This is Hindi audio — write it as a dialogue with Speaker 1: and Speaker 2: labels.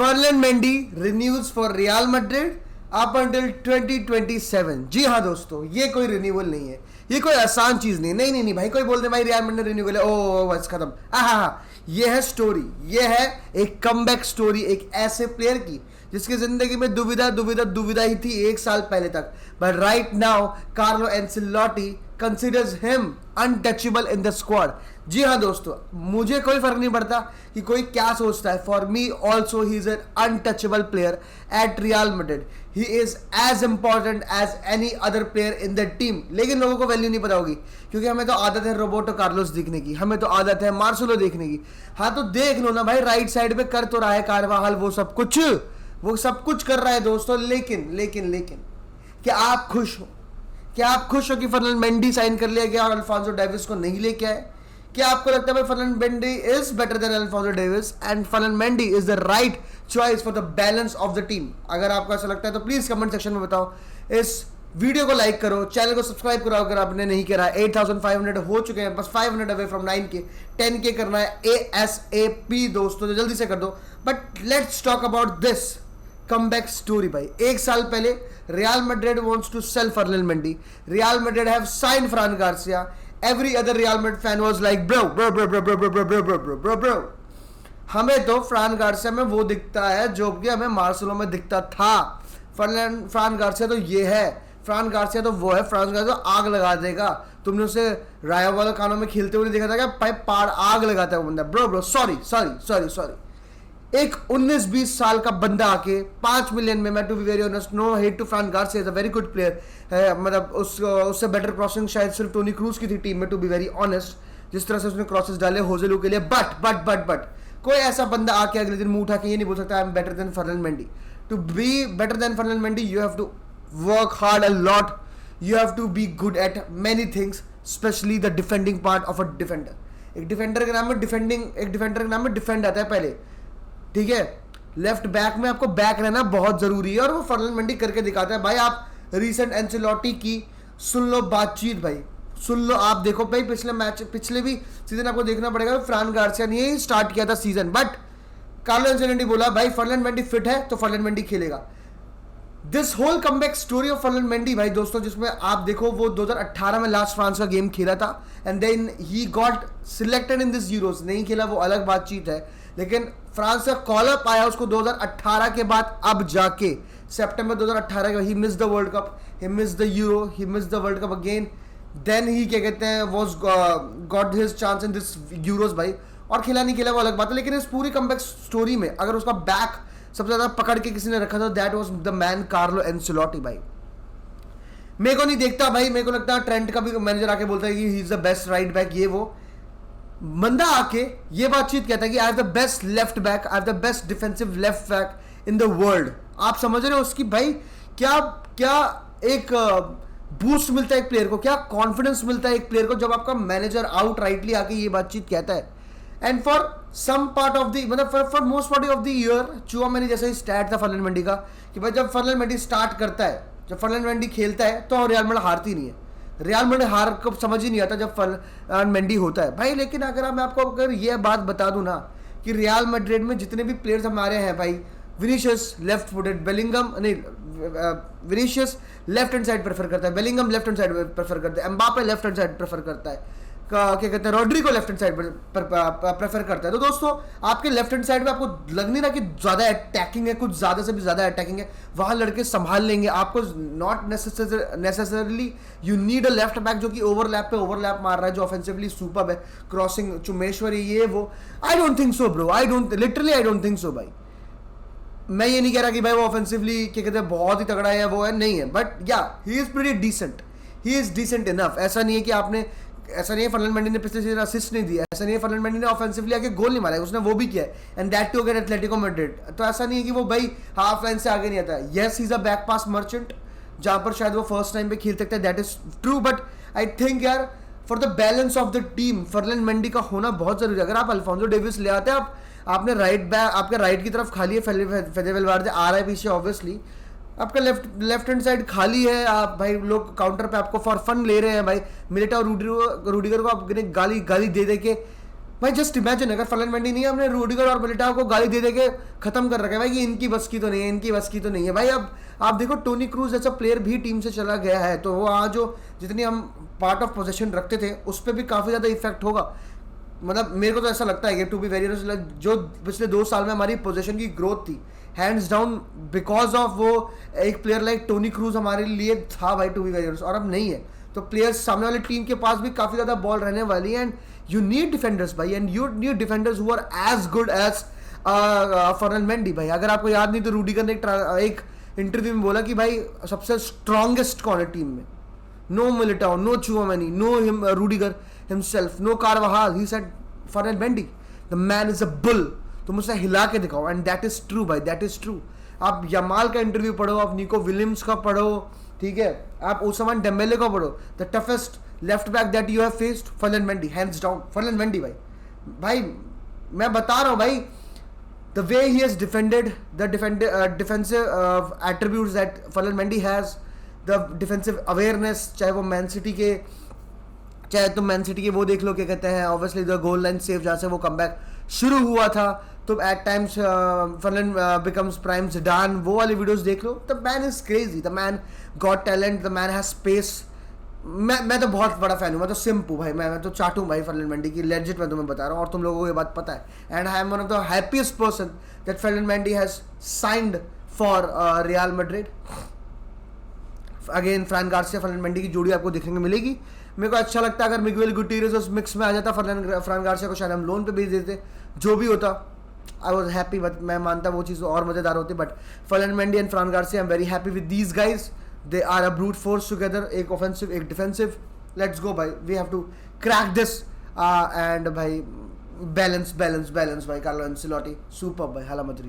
Speaker 1: फर्लन Mendy renews for Real Madrid up until 2027। जी हाँ दोस्तों, ये कोई रिन्यूअल नहीं है, ये कोई आसान चीज नहीं। नहीं नहीं नहीं भाई, कोई बोलते भाई रियल मैड्रिड रिन्यूअल है, ओ बस खत्म। हाँ, ये है स्टोरी, ये है एक कमबैक स्टोरी एक ऐसे प्लेयर की जिसकी जिंदगी में दुविधा ही थी एक साल पहले तक। But right now Carlo Ancelotti considers him untouchable in the squad. जी हाँ दोस्तों, मुझे कोई फर्क नहीं पड़ता कि कोई क्या सोचता है। For me also he is an untouchable player at Real Madrid. He is as important as any other player in the team. लेकिन लोगों को वैल्यू नहीं पता होगी, क्योंकि हमें तो आदत है रोबोटो कार्लोस देखने की, हमें तो आदत है मार्सेलो देखने की। हाँ तो देख लो ना भाई, राइट साइड पे कर तो रहा है कारवाहल, वो सब कुछ कर रहा है दोस्तों। लेकिन क्या आप खुश हो? क्या आप खुश हो कि फर्लन मेंडी साइन कर लिया गया और अल्फांसो डेविस को नहीं लेके आए? क्या आपको लगता है भाई Ferland Mendy is better than Alphonso Davies and Ferland Mendy is the right choice for the balance of the team? अगर आपको ऐसा लगता है तो प्लीज कमेंट सेक्शन में बताओ। इस वीडियो को लाइक करो, चैनल को सब्सक्राइब करो अगर आपने नहीं करा। 8500 हो चुके हैं, बस 500 अवे फ्रॉम 9K। 10K करना है ASAP दोस्तों, तो जल्दी से कर दो। But let's talk about this comeback story भाई। एक साल पहले Real Madrid wants to sell Ferland Mendy. Real Madrid have signed Fran Garcia. Every other Real Madrid fan was like bro bro bro bro bro bro bro bro bro bro bro. हमें तो फ्रान गार्सिया में वो दिखता है जो कि हमें मार्सेलो में दिखता था। फ्रान गार्सिया तो ये है, फ्रान गार्सिया तो वो है, फ्रान गार्सिया तो आग लगा देगा। तुमने उसे रायो वाला कानों में खेलते हुए देखा था क्या? भाई पार आग लगाता है वो बंदा। Bro bro sorry. एक 19-20 साल का बंदा आके 5 मिलियन में, मैं to be very honest, no hate to Fran Garcia, is a very good player है। मतलब उससे बेटर क्रॉसिंग शायद सिर्फ टोनी क्रूज की थी टीम में, टू बी वेरी ऑनेस्ट, जिस तरह से उसने क्रॉसेस डाले होजेलू के लिए। बट कोई ऐसा बंदा आके अगले दिन मुंह उठा के ये नहीं बोल सकता I am better than Ferland Mendy. To be better than Ferland Mendy you have to work hard a lot, you have to be good at many things, specially the defending part of a defender. एक डिफेंडर के नाम में डिफेंड आता है पहले, ठीक है? लेफ्ट बैक में आपको बैक रहना बहुत जरूरी है और वो फर्लन मेंडी करके दिखाता है भाई। आप रीसेंट एंसेलोटी की सुन लो बातचीत भाई, सुन लो। आप देखो भाई पिछले भी सीजन आपको देखना पड़ेगा। फ्रान गार्सिया ने ही स्टार्ट किया था सीजन, बट कार्लो एंसेलोटी बोला भाई फर्लन मेंडी फिट है तो फर्लन मेंडी खेलेगा। This whole comeback story of Ferland Mendy भाई दोस्तों, जिसमें आप देखो वो 2018 में लास्ट फ्रांस का गेम खेला था and then he got selected in this Euros. नहीं खेला वो अलग बातचीत है, लेकिन फ्रांस का कॉल अप आया उसको 2018 के बाद। अब जाके सितंबर 2018 का he miss the World Cup, he miss the Euro, he miss the World Cup again. Then he क्या कहते हैं was got his chance in this Euros भाई। और खेला नहीं खेला वो अलग बात है, लेकिन इस पूरी कमबैक स्टोरी में अगर उसका बैक सबसे ज्यादा पकड़ के किसी ने रखा था, that was the man Carlo Ancelotti भाई। मेरे को नहीं देखता भाई, मेरे को लगता है ट्रेंट का भी मैनेजर आके बोलता है कि he is the best right back, ये वो बंदा आके ये बातचीत कहता है कि I have the best left back, I have the best defensive left back in the world. आप समझ रहे हो उसकी भाई क्या एक बूस्ट मिलता है एक प्लेयर को, क्या कॉन्फिडेंस मिलता है एक प्लेयर को जब आपका मैनेजर आउट राइटली आके ये बातचीत कहता है। And for some part of the मतलब for most part of the year चुआ मैंने जैसे ही स्टैट था फर्लन मेंडी का कि भाई जब फर्लन मेंडी स्टार्ट करता है, जब फर्लन मेंडी खेलता है तो रियल मैड्रिड हारती नहीं है। रियल मैड्रिड हार को समझ ही नहीं आता जब फर्लन मेंडी होता है भाई। लेकिन अगर मैं आपको अगर ये बात बता दूं ना कि रियल मैड्रिड में जितने भी प्लेयर्स हमारे हैं भाई, विनीशियस लेफ्ट फुटेड, बेलिंगम नहीं, Vinicius left hand side prefer करता है, Bellingham left hand side prefer करता है, Mbappe left hand side prefer करता है, क्या कहते हैं रॉड्रिगो लेफ्ट हैंड साइड पर प्रेफर करता है। तो दोस्तों आपके लेफ्ट हैंड साइड में आपको लग नहीं रहा कि ज्यादा अटैकिंग है, कुछ ज्यादा से भी ज्यादा अटैकिंग है, वहां लड़के संभाल लेंगे आपको। Not necessarily you need a left back जो कि ओवरलैप पे ओवरलैप मार रहा है, जो ऑफेंसिवली सुपर्ब है, क्रॉसिंग चुमेश्वरी ये वो। I don't think so bro, I don't think so भाई। मैं ये नहीं कह रहा कि भाई वो ऑफेंसिवली क्या कहते हैं बहुत ही तगड़ा है वो है, नहीं है, but yeah he is pretty decent, he is decent enough. ऐसा नहीं है कि आपने, ऐसा नहीं है फर्लन मेंडी ने पिछले सीजन असिस्ट नहीं दिया, ऐसा नहीं है फर्लन मेंडी ने ऑफेंसिवली आके गोल नहीं मारा है, उसने वो भी किया है and that too against Atletico Madrid. तो ऐसा नहीं है कि वो भाई हाफ लाइन से आगे नहीं आता है। Yes he is a back pass merchant, जहां पर शायद वो फर्स्ट टाइम पे खेल सकता है, that is true. But I think यार for the balance of the team Ferland Mendy का होना बहुत जरूरी है। अगर आप अल्फोंसो डेविस ले आते हैं, आपने राइट बैक, आपके राइट की तरफ खाली है, फेदे वेलवर्डे आ रहा है पीछे ऑब्वियसली, आपका लेफ्ट हैंड साइड खाली है। आप भाई लोग काउंटर पे आपको फॉर फन ले रहे हैं भाई, मिलिटा और रूडिगर को आप गाली दे के भाई जस्ट इमेजिन अगर फलन मेंडी नहीं है, हमने रूडिगर और मिलिटाओ को गाली दे दे के खत्म कर रखा है भाई कि इनकी बस की तो नहीं है, इनकी बस की तो नहीं है भाई। अब आप देखो टोनी क्रूज जैसा प्लेयर भी टीम से चला गया है, तो वो आज जो जितनी हम पार्ट ऑफ पोजीशन रखते थे उस पर भी काफ़ी ज़्यादा इफेक्ट होगा। मतलब मेरे को तो ऐसा लगता है कि टू बी वेरी ऑनेस्ट, जो पिछले 2 साल में हमारी पोजीशन की ग्रोथ थी हैंड्स डाउन बिकॉज ऑफ वो एक प्लेयर लाइक टोनी क्रूज हमारे लिए था भाई, टू बी वेरी ऑनेस्ट, और अब नहीं है। तो प्लेयर्स सामने वाली टीम के पास भी काफ़ी ज़्यादा बॉल रहने वाली है, एंड यू नीड डिफेंडर्स भाई, and you need defenders who are as good as Ferland Mendy भाई। अगर आपको याद नहीं तो रूडिगर ने एक इंटरव्यू में बोला कि भाई सबसे स्ट्रॉन्गेस्ट कौन है टीम में, no Militao, no Tchouameni, no Rudiger himself, no Carvajal, he said Ferland Mendy the man is a bull. तुम उसे हिला के दिखाओ, एंड दैट इज ट्रू भाई, दैट इज ट्रू। आप यमाल का इंटरव्यू पढ़ो, आप निको विलियम्स का पढ़ो, ठीक है, आप ओस्मान डेम्बेले का पढ़ो, the toughest left back that you have faced Ferland Mendy, hands down Ferland Mendy भाई। भाई मैं बता रहा हूँ भाई, the way he has defended the defensive attributes that Ferland Mendy has, the defensive awareness, चाहे वो मैन सिटी के, चाहे तुम मैन सिटी के वो देख लो क्या कहते हैं obviously the goal line save जहाँ से वो कमबैक शुरू हुआ था, तो at times Ferland becomes prime Zidane, वो वाली वीडियोस देख लो। The man is crazy, the man got talent, the man has space. मैं तो बहुत बड़ा फैन हूँ, मैं तो सिम्प हूँ भाई, मैं तो चाटू भाई फर्नैंड मेंडी की, लेजिट मैं तुम्हें बता रहा हूँ, और तुम लोगों को ये बात पता है। And I am one of the happiest person that Ferland Mendy has signed for Real Madrid. Again Fran Garcia Ferland Mendy की जोड़ी आपको देखने को मिलेगी। मेरे को अच्छा लगता है अगर मिगुएल गुटिरेस उस मिक्स में आ जाता, फ्रैन गार्सिया को शायद हम लोन पे भेज देते, जो भी होता आई वॉज हैप्पी, बट मैं मानता वो चीज़ और मज़ेदार होती। But Ferland Mendy and Fran Garcia I am very happy with these guys, they are a brute force together, एक ऑफेंसिव एक डिफेंसिव। लेट्स गो भाई, we have to crack this and भाई बैलेंस भाई, कार्लो एंसेलोटी सुपर भाई, हाला मत